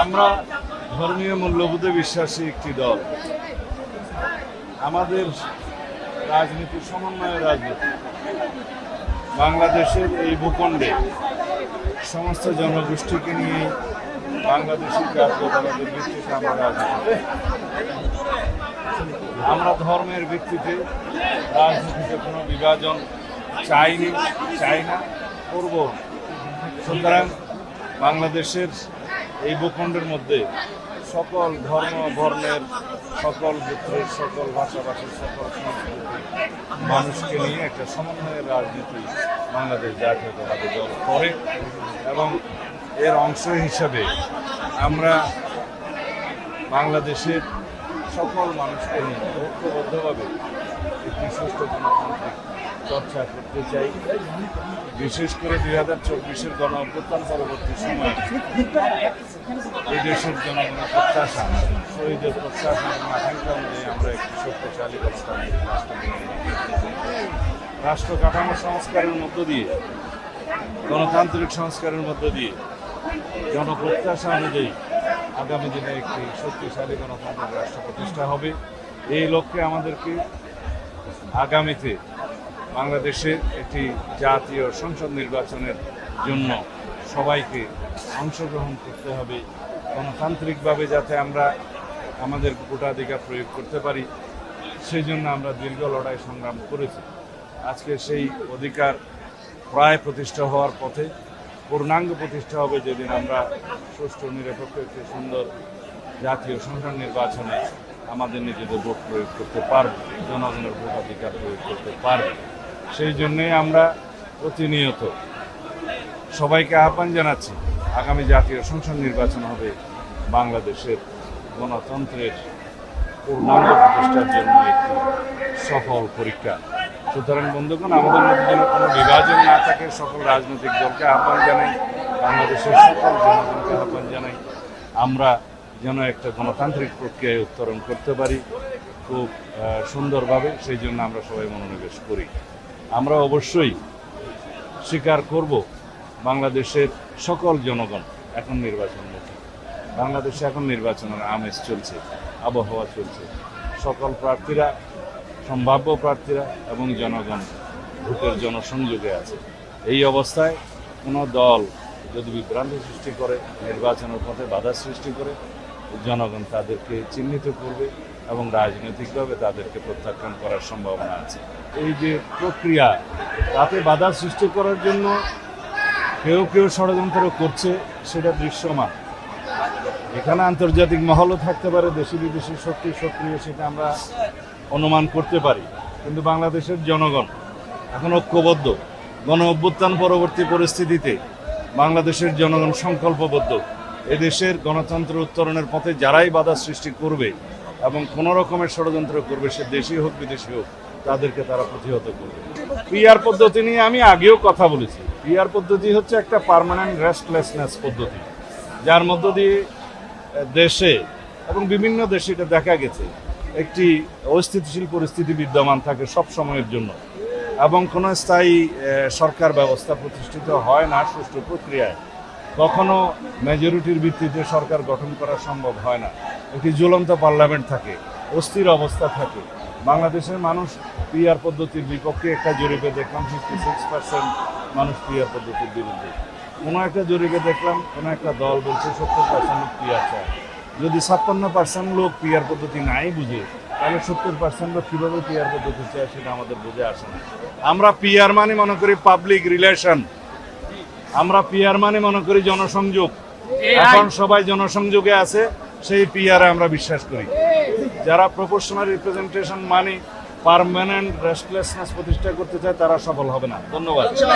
আমরা ধর্মীয় মূল্যবোধে বিশ্বাসী একটি দল। আমাদের রাজনীতি সমন্বয়ের রাজনীতি। বাংলাদেশের এই ভূখণ্ডে সমস্ত জনগোষ্ঠীকে নিয়ে বাংলাদেশের জাতীয়তাবাদের ভিত্তিতে আমরা রাজনীতি। আমরা ধর্মের ভিত্তিতে রাজনীতিতে কোনো বিভাজন চাই না, করব। সুতরাং বাংলাদেশের এই ভূখণ্ডের মধ্যে সকল ধর্ম বর্ণের, সকল গোত্রের, সকল ভাষাভাষীর, সকল সংস্কৃতি মানুষকে নিয়ে একটা সমন্বয়ের রাজনীতি বাংলাদেশ জাতীয়তাবাদী দল করে এবং এর অংশ হিসাবে আমরা বাংলাদেশের সকল মানুষকে নিয়ে ঐক্যবদ্ধভাবে একটি সুষ্ঠু গণতান্ত্রিক চর্চা করতে চাই। বিশেষ করে 2024-এর গণ অভ্যুত্থান পরবর্তী সময়ে এই দেশের জনগণের প্রত্যাশা, শহীদের প্রত্যাশা এবং আকাঙ্ক্ষা অনুযায়ী আমরা একটি শক্তিশালী গণতান্ত্রিক রাষ্ট্র কাঠামো সংস্কারের মধ্য দিয়ে, গণতান্ত্রিক সংস্কারের মধ্য দিয়ে জনপ্রত্যাশা অনুযায়ী আগামী দিনে একটি শক্তিশালী গণতান্ত্রিক রাষ্ট্র প্রতিষ্ঠা হবে। এই লক্ষ্যে আমাদেরকে আগামীতে বাংলাদেশে একটি জাতীয় সংসদ নির্বাচনের জন্য সবাইকে অংশগ্রহণ করতে হবে। গণতান্ত্রিকভাবে যাতে আমরা আমাদের ভোটাধিকার প্রয়োগ করতে পারি, সেই জন্য আমরা দীর্ঘ লড়াই সংগ্রাম করেছি। আজকে সেই অধিকার প্রায় প্রতিষ্ঠা হওয়ার পথে, পূর্ণাঙ্গ প্রতিষ্ঠা হবে যেদিন আমরা সুষ্ঠু নিরপেক্ষ একটি সুন্দর জাতীয় সংসদ নির্বাচনে আমাদের নিজেদের ভোট প্রয়োগ করতে পারব, জনগণের ভোটাধিকার প্রয়োগ করতে পারব। সেই জন্যই আমরা প্রতিনিয়ত সবাইকে আহ্বান জানাচ্ছি, আগামী জাতীয় সংসদ নির্বাচন হবে বাংলাদেশের গণতন্ত্রের পূর্ণাঙ্গ প্রতিষ্ঠার জন্য একটি সফল পরীক্ষা। সুতরাং বন্ধুগণ, আমাদের মধ্যে যেন কোনো বিভাজন না থাকে, সকল রাজনৈতিক দলকে আহ্বান জানাই, বাংলাদেশের সকল জনগণকে আহ্বান জানাই, আমরা যেন একটা গণতান্ত্রিক প্রক্রিয়ায় উত্তরণ করতে পারি খুব সুন্দরভাবে। সেই জন্য আমরা সবাই মনোনিবেশ করি। আমরা অবশ্যই স্বীকার করব, বাংলাদেশের সকল জনগণ এখন নির্বাচনমুখী। বাংলাদেশে এখন নির্বাচনের আমেজ চলছে, আবহাওয়া চলছে। সকল প্রার্থীরা, সম্ভাব্য প্রার্থীরা এবং জনগণ ভোটের জনসংযোগে আছে। এই অবস্থায় কোনো দল যদি বিভ্রান্তি সৃষ্টি করে, নির্বাচনের পথে বাধা সৃষ্টি করে, জনগণ তাদেরকে চিহ্নিত করবে এবং রাজনৈতিকভাবে তাদেরকে প্রত্যাখ্যান করার সম্ভাবনা আছে। এই যে প্রক্রিয়া, তাতে বাধা সৃষ্টি করার জন্য কেউ ষড়যন্ত্র করছে, সেটা দৃশ্যমান। এখানে আন্তর্জাতিক মহলও থাকতে পারে, দেশি বিদেশি শক্তি সক্রিয়, সেটা আমরা অনুমান করতে পারি। কিন্তু বাংলাদেশের জনগণ এখন ঐক্যবদ্ধ। গণ অভ্যুত্থান পরবর্তী পরিস্থিতিতে বাংলাদেশের জনগণ সংকল্পবদ্ধ। এদেশের গণতন্ত্র উত্তরণের পথে যারাই বাধা সৃষ্টি করবে এবং কোনো রকমের ষড়যন্ত্র করবে, সে দেশি হোক বিদেশি হোক, তাদেরকে তারা প্রতিহত করবে। পিআর পদ্ধতি নিয়ে আমি আগেও কথা বলেছি। পিআর পদ্ধতি হচ্ছে একটা পার্মানেন্ট রেস্টলেসনেস পদ্ধতি, যার মধ্য দিয়ে দেশে এবং বিভিন্ন দেশে এটা দেখা গেছে একটি অস্থিতিশীল পরিস্থিতি বিদ্যমান থাকে সব সময়ের জন্য এবং কোনো স্থায়ী সরকার ব্যবস্থা প্রতিষ্ঠিত হয় না সুষ্ঠু প্রক্রিয়ায়। কখনো মেজরিটির ভিত্তিতে সরকার গঠন করা সম্ভব হয় না। একটি ঝুলন্ত পার্লামেন্ট থাকে, অস্থির অবস্থা থাকে। বাংলাদেশের মানুষ পিআর পদ্ধতির বিপক্ষে একটা জরিপে দেখলাম 56% মানুষ পিআর পদ্ধতির বিরুদ্ধে। কোনো একটা জরিপে দেখলাম কোনো একটা দল বলছে 70% লোক পিআর চায়। যদি 56% লোক পিআর পদ্ধতি নাই বুঝে, তাহলে 70% লোক কীভাবে পিআর পদ্ধতি চায় সেটা আমাদের বুঝে আসে না। আমরা পিআর মানে মনে করি পাবলিক রিলেশন, আমরা পিআর মানে মনে করি জনসংযোগ। এখন সবাই জনসংযোগে আছে, সেই পিআরে আমরা বিশ্বাস করি। যারা প্রপোর্শনাল রিপ্রেজেন্টেশন মানে পার্মানেন্ট রেস্টলেসনেস প্রতিষ্ঠা করতে চায়, তারা সফল হবে না। ধন্যবাদ।